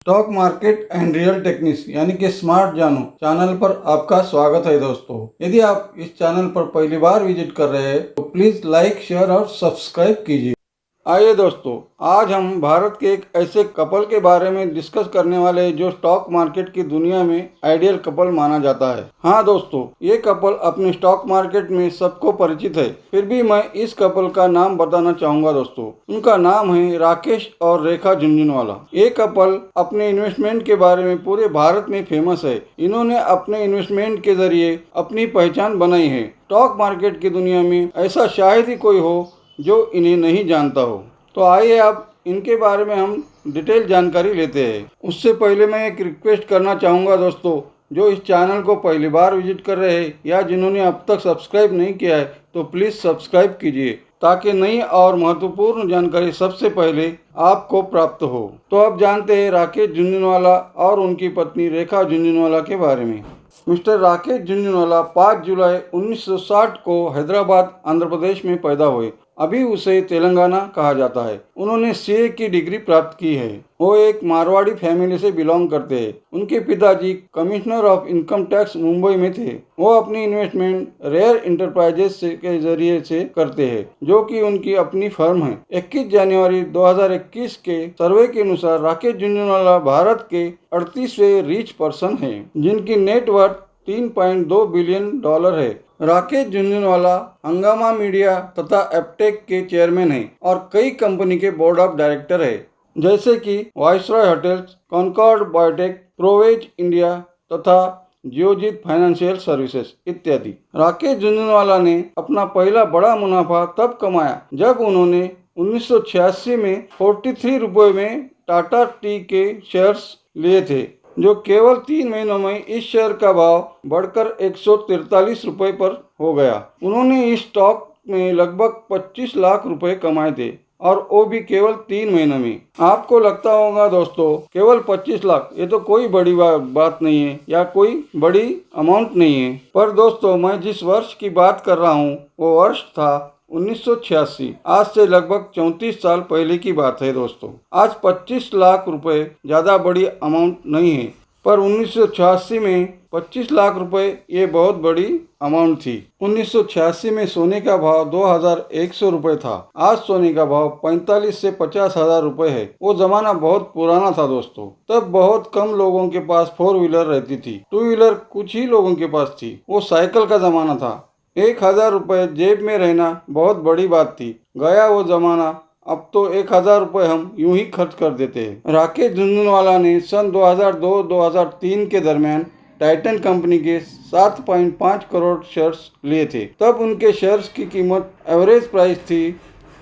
Stock market and real techniques यानी कि smart जानो चैनल पर आपका स्वागत है दोस्तों। यदि आप इस चैनल पर पहली बार विजिट कर रहे हैं तो प्लीज लाइक, शेयर और सब्सक्राइब कीजिए। आइए दोस्तों, आज हम भारत के एक ऐसे कपल के बारे में डिस्कस करने वाले हैं जो स्टॉक मार्केट की दुनिया में आइडियल कपल माना जाता है। हाँ दोस्तों, ये कपल अपने स्टॉक मार्केट में सबको परिचित है, फिर भी मैं इस कपल का नाम बताना चाहूंगा दोस्तों। उनका नाम है राकेश और रेखा झुनझुनवाला। ये कपल अपने इन्वेस्टमेंट के बारे में पूरे भारत में फेमस है। इन्होंने अपने इन्वेस्टमेंट के जरिए अपनी पहचान बनाई है। स्टॉक मार्केट की दुनिया में ऐसा शायद ही कोई हो जो इन्हें नहीं जानता हो। तो आइए अब इनके बारे में हम डिटेल जानकारी लेते हैं। उससे पहले मैं एक रिक्वेस्ट करना चाहूँगा दोस्तों, जो इस चैनल को पहली बार विजिट कर रहे हैं या जिन्होंने अब तक सब्सक्राइब नहीं किया है तो प्लीज़ सब्सक्राइब कीजिए ताकि नई और महत्वपूर्ण जानकारी सबसे पहले आपको प्राप्त हो। तो अब जानते हैं राकेश झुनझुनवाला और उनकी पत्नी रेखा झुनझुनवाला के बारे में। मिस्टर राकेश झुनझुनवाला 5 जुलाई 1960 को हैदराबाद, आंध्र प्रदेश में पैदा हुए। अभी उसे तेलंगाना कहा जाता है। उन्होंने सीए की डिग्री प्राप्त की है। वो एक मारवाड़ी फैमिली से बिलोंग करते हैं। उनके पिताजी commissioner of income tax Mumbai में थे। वो अपनी इन्वेस्टमेंट रेयर इंटरप्राइजेस के जरिए से करते हैं, जो कि उनकी अपनी फर्म है। 21 जनवरी 2021 के सर्वे के अनुसार राकेश झुनझुनवाला भारत के 38वें रिच पर्सन है, जिनकी नेटवर्थ $3.2 बिलियन है। राकेश झुनझुनवाला हंगामा मीडिया तथा एप्टेक के चेयरमैन हैं और कई कंपनी के बोर्ड ऑफ डायरेक्टर है, जैसे कि Viceroy Hotels, Concord Biotech, Provogue India तथा जियोजीत फाइनेंशियल सर्विसेज इत्यादि। राकेश झुनझुनवाला ने अपना पहला बड़ा मुनाफा तब कमाया जब उन्होंने 1986 में 43 रुपये में टाटा टी के शेयर्स लिए थे, जो केवल 3 महीनों में इस शेयर का भाव बढ़कर 143 रुपये पर हो गया। उन्होंने इस स्टॉक में लगभग 25 लाख रुपए कमाए थे और वो भी केवल 3 महीनों में। आपको लगता होगा दोस्तों, केवल 25 लाख ये तो कोई बड़ी बात नहीं है या कोई बड़ी अमाउंट नहीं है। पर दोस्तों, मैं जिस वर्ष की बात कर रहा हूँ वो वर्ष था 1986। आज से लगभग 34 साल पहले की बात है दोस्तों। आज 25 लाख रुपए ज़्यादा बड़ी अमाउंट नहीं है, पर 1986 में 25 लाख रुपए ये बहुत बड़ी अमाउंट थी। 1986 में सोने का भाव 2100 रुपये था। आज सोने का भाव 45 से 50,000 रुपये है। वो जमाना बहुत पुराना था दोस्तों। तब बहुत कम लोगों के पास 4 व्हीलर रहती थी, 2 व्हीलर कुछ ही लोगों के पास थी। वो साइकिल का जमाना था। 1000 रुपये जेब में रहना बहुत बड़ी बात थी। गया वो जमाना। अब तो 1000 रुपये हम यूं ही खर्च कर देते हैं। राकेश झुनझुनवाला ने सन 2002-2003 के दरमियान टाइटन कंपनी के 7.5 करोड़ शेयर्स लिए थे। तब उनके शेयर्स की कीमत एवरेज प्राइस थी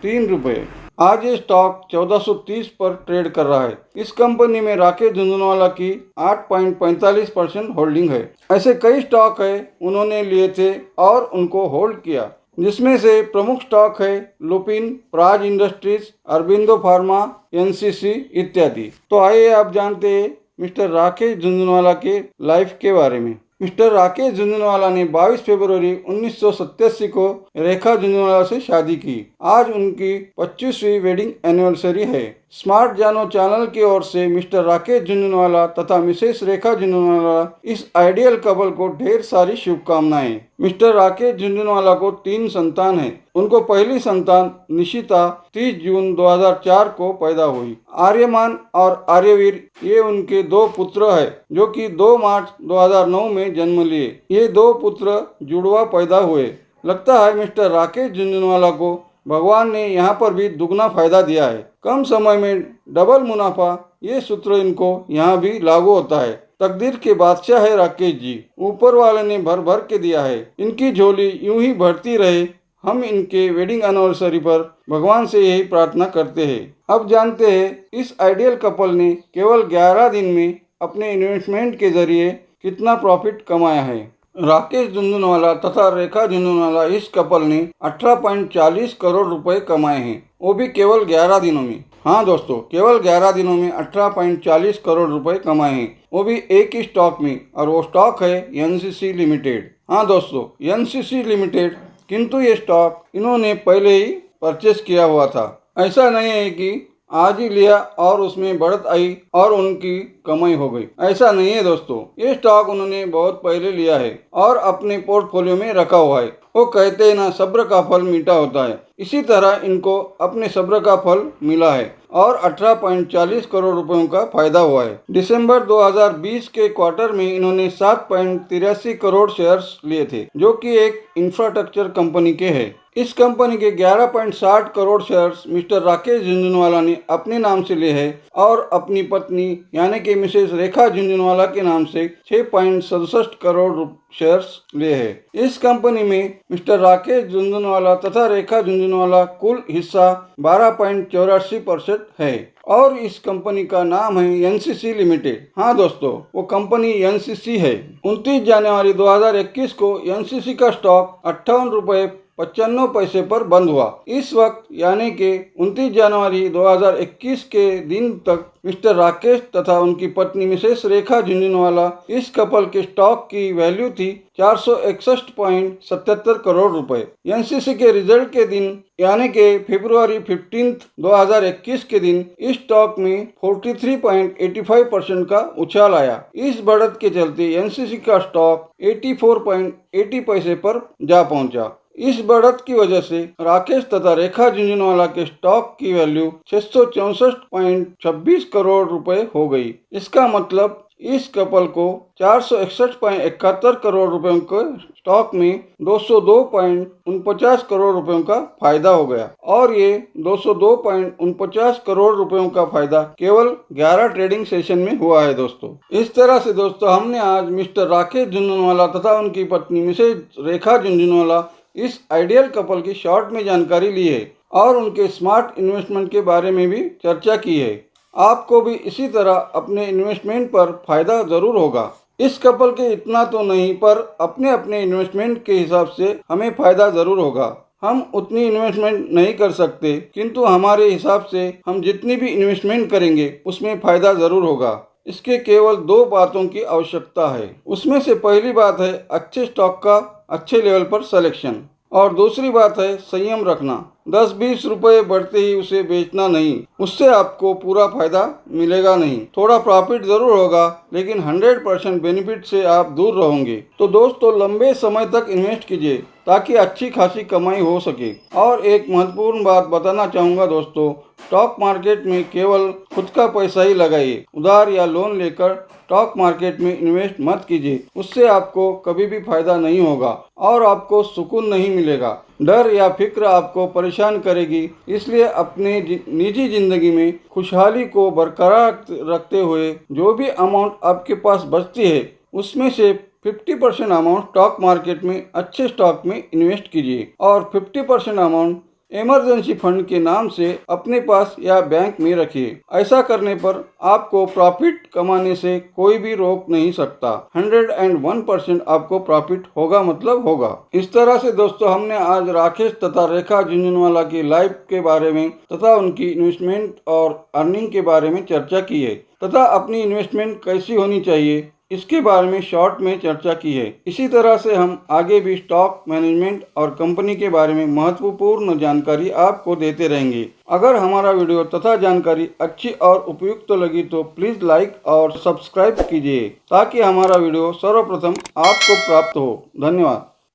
3 रुपये। आज ये स्टॉक 1430 पर ट्रेड कर रहा है। इस कंपनी में राकेश झुनझुनवाला की 8.45% होल्डिंग है। ऐसे कई स्टॉक है उन्होंने लिए थे और उनको होल्ड किया, जिसमें से प्रमुख स्टॉक है Lupin, Praj industries, Aurobindo pharma, NCC इत्यादि। तो आइए आप जानते हैं मिस्टर राकेश झुनझुनवाला के लाइफ के बारे में। मिस्टर राकेश झुनझुनवाला ने 22 फरवरी 1987 को रेखा झुनझुनवाला से शादी की। आज उनकी 25वीं वेडिंग एनिवर्सरी है। स्मार्ट जानो चैनल की ओर से मिस्टर राकेश झुनझुनवाला तथा मिसेस रेखा झुनझुनवाला इस आइडियल कपल को ढेर सारी शुभकामनाएं। मिस्टर राकेश झुनझुनवाला को 3 संतान हैं। उनको पहली संतान निशिता 30 जून 2004 को पैदा हुई। आर्यमान और आर्यवीर ये उनके 2 पुत्र है, जो कि 2 मार्च 2009 में जन्म लिए। ये 2 पुत्र जुड़वा पैदा हुए। लगता है मिस्टर राकेश झुनझुनवाला को भगवान ने यहाँ पर भी दुगना फायदा दिया है। कम समय में डबल मुनाफा, ये सूत्र इनको यहाँ भी लागू होता है। तकदीर के बादशाह है राकेश जी। ऊपर वाले ने भर भर के दिया है। इनकी झोली यूं ही भरती रहे। हम इनके वेडिंग एनिवर्सरी पर भगवान से यही प्रार्थना करते हैं। अब जानते हैं इस आइडियल कपल ने केवल 11 दिन में अपने इन्वेस्टमेंट के जरिए कितना प्रॉफिट कमाया है। राकेश झुनझुनवाला तथा रेखा झुनझुनवाला इस कपल ने 18.40 करोड़ रुपए कमाए हैं, वो भी केवल 11 दिनों में। हाँ दोस्तों, केवल 11 दिनों में 18.40 करोड़ रुपए कमाए हैं, वो भी एक ही स्टॉक में, और वो स्टॉक है एनसीसी लिमिटेड। हाँ दोस्तों, एनसीसी लिमिटेड। किंतु ये स्टॉक इन्होंने पहले ही परचेस किया हुआ था। ऐसा नहीं है कि आज ही लिया और उसमें बढ़त आई और उनकी कमाई हो गई। ऐसा नहीं है दोस्तों, ये स्टॉक उन्होंने बहुत पहले लिया है और अपने पोर्टफोलियो में रखा हुआ है। वो कहते हैं ना, सब्र का फल मीठा होता है। इसी तरह इनको अपने सब्र का फल मिला है और 18.40 करोड़ रुपयों का फायदा हुआ है। दिसंबर 2020 के क्वार्टर में इन्होंने 7.83 करोड़ शेयर्स लिए थे, जो कि एक इंफ्रास्ट्रक्चर कंपनी के हैं। इस कंपनी के 11.60 करोड़ शेयर्स मिस्टर राकेश झुंझुनवाला ने अपने नाम से लिए हैं और अपनी पत्नी यानी कि मिसेस रेखा झुंझुनवाला के नाम से 6.67 करोड़ शेयर्स लिए हैं। इस कंपनी में मिस्टर राकेश झुंझुनवाला तथा रेखा झुंझुनवाला कुल हिस्सा 12.84% है और इस कंपनी का नाम है एनसीसी लिमिटेड। हाँ दोस्तों, वो कंपनी एनसीसी है। 29 जनवरी 2021 को एनसीसी का स्टॉक 58 रुपये 95 पैसे पर बंद हुआ। इस वक्त यानी कि 29 जनवरी 2021 के दिन तक मिस्टर राकेश तथा उनकी पत्नी मिसेस रेखा झुंझुनवाला इस कपल के स्टॉक की वैल्यू थी 461.77 करोड़ रुपए। एनसीसी के रिजल्ट के दिन यानी कि फरवरी 15, 2021 के दिन इस स्टॉक में 43.85% का उछाल आया। इस बढ़त के चलते एनसीसी का स्टॉक 84.80 पैसे पर जा पहुंचा। इस बढ़त की वजह से राकेश तथा रेखा झुंझुनवाला के स्टॉक की वैल्यू 664.26 करोड़ रुपए हो गई। इसका मतलब इस कपल को 461.71 करोड़ रुपयों के स्टॉक में 202.49 करोड़ रुपयों का फायदा हो गया और ये 202.49 करोड़ रुपयों का फायदा केवल 11 ट्रेडिंग सेशन में हुआ है दोस्तों। इस तरह से दोस्तों, हमने आज मिस्टर राकेश झुंझुनवाला तथा उनकी पत्नी मिसेस रेखा झुंझुनवाला इस आइडियल कपल की शॉर्ट में जानकारी ली है और उनके स्मार्ट इन्वेस्टमेंट के बारे में भी चर्चा की है। आपको भी इसी तरह अपने इन्वेस्टमेंट पर फायदा जरूर होगा। इस कपल के इतना तो नहीं, पर अपने अपने इन्वेस्टमेंट के हिसाब से हमें फायदा जरूर होगा। हम उतनी इन्वेस्टमेंट नहीं कर सकते, किंतु हमारे हिसाब से हम जितनी भी इन्वेस्टमेंट करेंगे उसमें फायदा जरूर होगा। इसके केवल 2 बातों की आवश्यकता है। उसमें से पहली बात है अच्छे स्टॉक का अच्छे लेवल पर सिलेक्शन और दूसरी बात है संयम रखना। 10-20 रुपए बढ़ते ही उसे बेचना नहीं, उससे आपको पूरा फायदा मिलेगा नहीं। थोड़ा प्रॉफिट जरूर होगा, लेकिन 100% बेनिफिट से आप दूर रहोगे। तो दोस्तों, लंबे समय तक इन्वेस्ट कीजिए ताकि अच्छी खासी कमाई हो सके। और एक महत्वपूर्ण बात बताना चाहूँगा दोस्तों, स्टॉक मार्केट में केवल खुद का पैसा ही लगाइए। उधार या लोन लेकर स्टॉक मार्केट में इन्वेस्ट मत कीजिए, उससे आपको कभी भी फायदा नहीं होगा और आपको सुकून नहीं मिलेगा। डर या फिक्र आपको परेशान करेगी। इसलिए अपने निजी जिंदगी में खुशहाली को बरकरार रखते हुए जो भी अमाउंट आपके पास बचती है उसमें से 50% अमाउंट स्टॉक मार्केट में अच्छे स्टॉक में इन्वेस्ट कीजिए और 50% अमाउंट इमरजेंसी फंड के नाम से अपने पास या बैंक में रखिए। ऐसा करने पर आपको प्रॉफिट कमाने से कोई भी रोक नहीं सकता। 101% आपको प्रॉफिट होगा मतलब होगा। इस तरह से दोस्तों, हमने आज राकेश तथा रेखा झुंझुनवाला की लाइफ के बारे में तथा उनकी इन्वेस्टमेंट और अर्निंग के बारे में चर्चा की है तथा अपनी इन्वेस्टमेंट कैसी होनी चाहिए इसके बारे में शॉर्ट में चर्चा की है। इसी तरह से हम आगे भी स्टॉक मैनेजमेंट और कंपनी के बारे में महत्वपूर्ण जानकारी आपको देते रहेंगे। अगर हमारा वीडियो तथा जानकारी अच्छी और उपयुक्त लगी तो प्लीज़ लाइक और सब्सक्राइब कीजिए ताकि हमारा वीडियो सर्वप्रथम आपको प्राप्त हो। धन्यवाद।